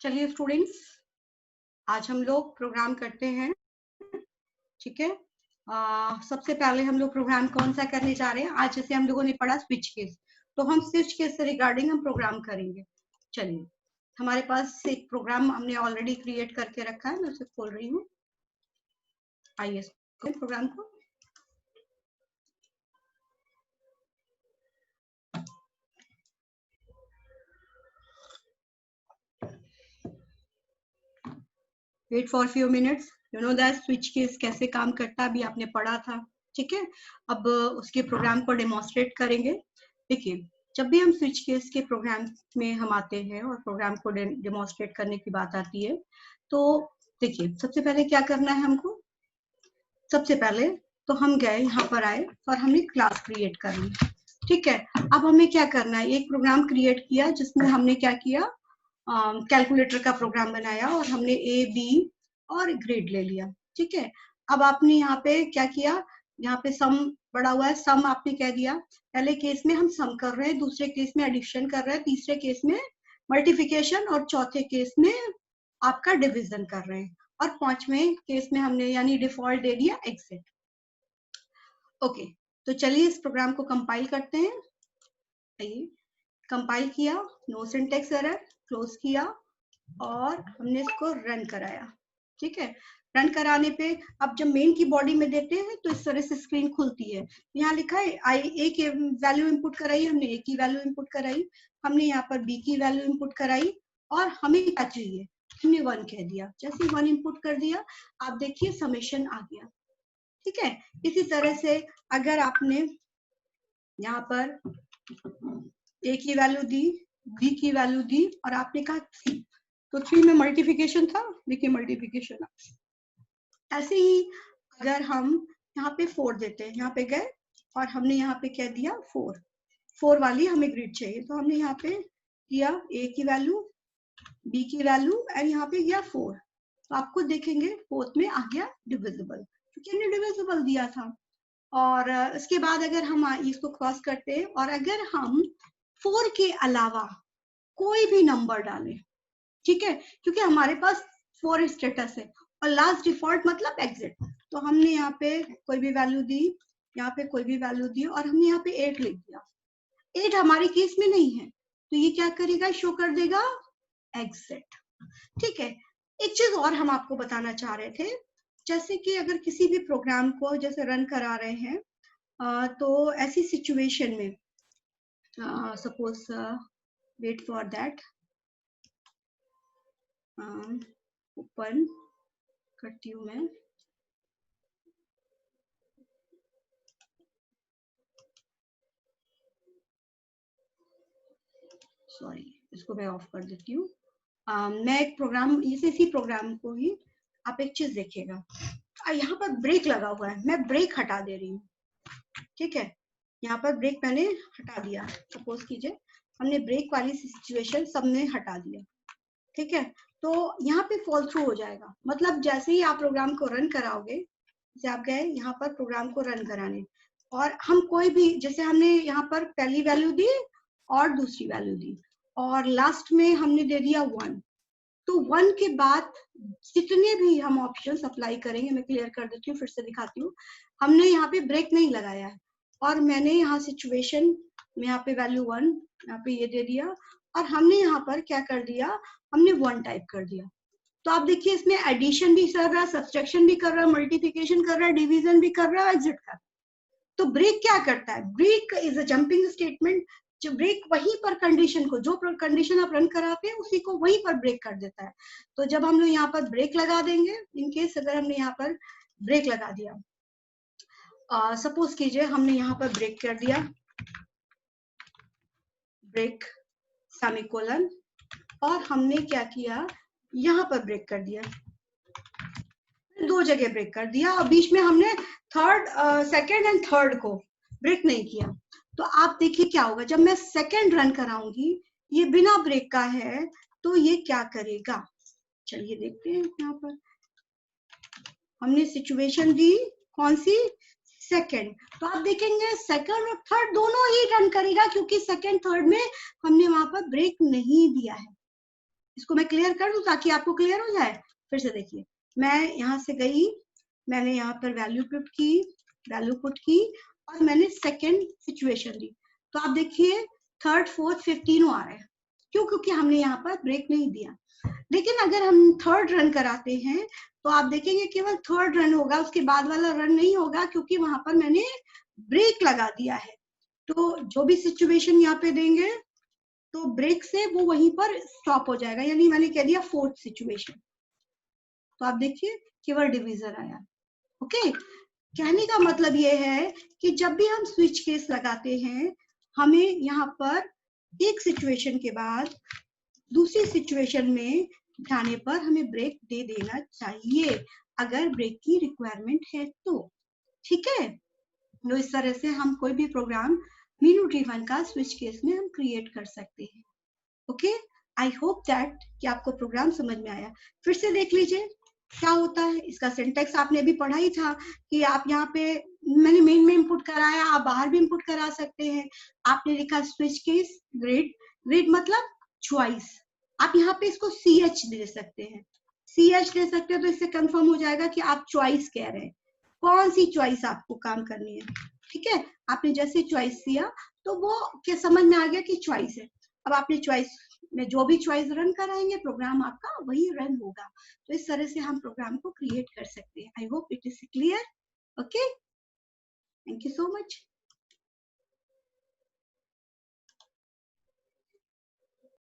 चलिए स्टूडेंट्स, आज हम लोग प्रोग्राम करते हैं। ठीक है, सबसे पहले हम लोग प्रोग्राम कौन सा करने जा रहे हैं? आज जैसे हम लोगों ने पढ़ा स्विच केस, तो हम स्विच केस से रिगार्डिंग हम प्रोग्राम करेंगे। चलिए, हमारे पास एक प्रोग्राम हमने ऑलरेडी क्रिएट करके रखा है, मैं उसे खोल रही हूँ। आइए प्रोग्राम को wait for few minutes. You know that switch case कैसे काम करता है, अभी आपने पढ़ा था। ठीक है, अब उसके प्रोग्राम को डेमोन्स्ट्रेट करेंगे। देखिए, जब भी हम स्विच केस के प्रोग्राम में हम आते हैं और प्रोग्राम को डेमोन्स्ट्रेट करने की बात आती है, तो देखिए सबसे पहले क्या करना है हमको। सबसे पहले तो हम गए, यहाँ पर आए और हमने क्लास क्रिएट कर ली। ठीक है, अब हमें क्या करना है, एक प्रोग्राम क्रिएट किया जिसमें हमने क्या किया, कैलकुलेटर का प्रोग्राम बनाया और हमने ए बी और ग्रेड ले लिया। ठीक है, अब आपने यहाँ पे क्या किया, यहाँ पे सम पड़ा हुआ है, सम आपने कह दिया। पहले केस में हम सम कर रहे हैं, दूसरे केस में एडिशन कर रहे हैं, तीसरे केस में मल्टीप्लिकेशन और चौथे केस में आपका डिवीजन कर रहे हैं, और पांचवें केस में हमने यानी डिफॉल्ट दे दिया एग्जिट। ओके, तो चलिए इस प्रोग्राम को कंपाइल करते हैं। आइए, कंपाइल किया, नो सिंटैक्स एरर, क्लोज किया और हमने इसको रन कराया। ठीक है, रन कराने पे अब जब मेन की बॉडी में देते हैं तो इस तरह से स्क्रीन खुलती है। यहाँ लिखा है ए की वैल्यू इनपुट कराई, हमने ए की वैल्यू इनपुट कराई, हमने यहाँ पर बी की वैल्यू इनपुट कराई, और हमें क्या चाहिए, हमने 1 कह दिया। जैसे 1 इनपुट कर दिया, आप देखिए समेशन आ गया। ठीक है, इसी तरह से अगर आपने यहाँ पर ए की वैल्यू दी, बी की वैल्यू दी और आपने कहा 3, तो 3 में मल्टीप्लिकेशन था, देखिए मल्टीप्लिकेशन। ऐसे ही अगर हम यहाँ पे 4 देते हैं, यहाँ पे गए और हमने यहाँ पे क्या दिया 4 वाली हमें ग्रिड चाहिए, तो हमने यहाँ पे किया ए की वैल्यू, बी की वैल्यू एंड यहाँ पे गया 4, तो आपको देखेंगे फोर्थ में आ गया डिविजिबल, क्योंकि हमने डिविजिबल दिया था। और इसके बाद अगर हम इसको क्रॉस करते हैं और अगर हम 4 के अलावा कोई भी नंबर डालें, ठीक है, क्योंकि हमारे पास 4 स्टेटस है और लास्ट डिफॉल्ट मतलब एग्जिट, तो हमने यहाँ पे कोई भी वैल्यू दी, यहाँ पे कोई भी वैल्यू दी और हमने यहाँ पे 8 लिख दिया। 8 हमारे केस में नहीं है, तो ये क्या करेगा, शो कर देगा एग्जिट। ठीक है, एक चीज और हम आपको बताना चाह रहे थे, जैसे कि अगर किसी भी प्रोग्राम को जैसे रन करा रहे हैं, तो ऐसी सिचुएशन में suppose wait for that, open करती हूँ मैं, सॉरी इसको मैं ऑफ कर देती हूँ। मैं एक प्रोग्राम, इसी प्रोग्राम को ही आप एक चीज देखिएगा, यहाँ पर ब्रेक लगा हुआ है, मैं ब्रेक हटा दे रही हूँ। ठीक है, यहाँ पर ब्रेक मैंने हटा दिया, सपोज कीजिए हमने ब्रेक वाली सिचुएशन सबने हटा दिया। ठीक है, तो यहाँ पे फॉल थ्रू हो जाएगा, मतलब जैसे ही आप प्रोग्राम को रन कराओगे, जैसे आप गए यहाँ पर प्रोग्राम को रन कराने और हम कोई भी, जैसे हमने यहाँ पर पहली वैल्यू दी और दूसरी वैल्यू दी और लास्ट में हमने दे दिया 1, तो 1 के बाद जितने भी हम ऑप्शंस अप्लाई करेंगे, मैं क्लियर कर देती हूँ, फिर से दिखाती हूँ। हमने यहाँ पे ब्रेक नहीं लगाया है और मैंने यहाँ सिचुएशन में यहाँ पे वैल्यू 1 यहाँ पे ये दे दिया और हमने यहाँ पर क्या कर दिया, हमने 1 टाइप कर दिया। तो आप देखिए इसमें एडिशन भी कर रहा है, सब्सट्रैक्शन भी कर रहा है, मल्टीप्लिकेशन कर रहा है, डिवीजन भी कर रहा है, एग्जिट कर रहा है। तो ब्रेक क्या करता है, break is a jumping statement, जो ब्रेक वहीं पर कंडीशन को, जो कंडीशन आप रन कराते हैं उसी को वहीं पर ब्रेक कर देता है। तो जब हम लोग यहाँ पर ब्रेक लगा देंगे, इनकेस अगर हमने यहाँ पर ब्रेक लगा दिया, सपोज कीजिए हमने यहाँ पर ब्रेक कर दिया, ब्रेक सेमीकोलन, और हमने क्या किया, यहाँ पर ब्रेक कर दिया, 2 जगह ब्रेक कर दिया और बीच में हमने थर्ड, सेकंड एंड थर्ड को ब्रेक नहीं किया। तो आप देखिए क्या होगा, जब मैं सेकंड रन कराऊंगी, ये बिना ब्रेक का है, तो ये क्या करेगा, चलिए देखते हैं। यहाँ पर हमने सिचुएशन दी कौन सी, सेकंड, तो आप देखेंगे सेकंड और थर्ड दोनों ही रन करेगा, क्योंकि सेकंड थर्ड में हमने वहां पर ब्रेक नहीं दिया है। इसको मैं क्लियर कर दूं ताकि आपको क्लियर हो जाए। फिर से देखिए, मैं यहाँ से गई, मैंने यहाँ पर वैल्यू पुट की और मैंने सेकंड सिचुएशन दी। तो आप देखिए थर्ड फोर्थ फिफ्थ तीनों आ रहे हैं। क्यों? क्योंकि हमने यहाँ पर ब्रेक नहीं दिया। लेकिन अगर हम थर्ड रन कराते हैं तो आप देखेंगे केवल थर्ड रन होगा, उसके बाद वाला रन नहीं होगा, क्योंकि वहां पर मैंने ब्रेक लगा दिया है। तो जो भी सिचुएशन यहाँ पे देंगे तो ब्रेक से वो वहीं पर स्टॉप हो जाएगा, यानी मैंने कह दिया फोर्थ सिचुएशन। तो आप देखिए केवल डिवीजन आया। ओके, कहने का मतलब ये है कि जब भी हम स्विच केस लगाते हैं, हमें यहाँ पर एक सिचुएशन के बाद दूसरी सिचुएशन में जाने पर हमें ब्रेक दे देना चाहिए, अगर ब्रेक की रिक्वायरमेंट है तो। ठीक है, तो इस तरह से हम कोई भी प्रोग्राम मीनू ड्रिवन का स्विच केस में हम क्रिएट कर सकते हैं। ओके, आई होप दैट कि आपको प्रोग्राम समझ में आया। फिर से देख लीजिए क्या होता है। इसका सिंटेक्स आपने अभी पढ़ा ही था कि आप यहाँ पे, मैंने मेन में इनपुट कराया, आप बाहर भी इनपुट करा सकते हैं। आपने लिखा स्विच केस ग्रिड, ग्रिड मतलब चॉइस। आप यहाँ पे इसको CH दे सकते हैं, CH दे सकते हैं, तो इससे कंफर्म हो जाएगा कि आप चॉइस कह रहे हैं, कौन सी चॉइस आपको काम करनी है। ठीक है, आपने जैसे चॉइस दिया तो वो क्या समझ में आ गया कि चॉइस है। अब आपने चॉइस में जो भी चॉइस रन कराएंगे, प्रोग्राम आपका वही रन होगा। तो इस तरह से हम प्रोग्राम को क्रिएट कर सकते हैं। I hope it is clear. Okay, thank you so much.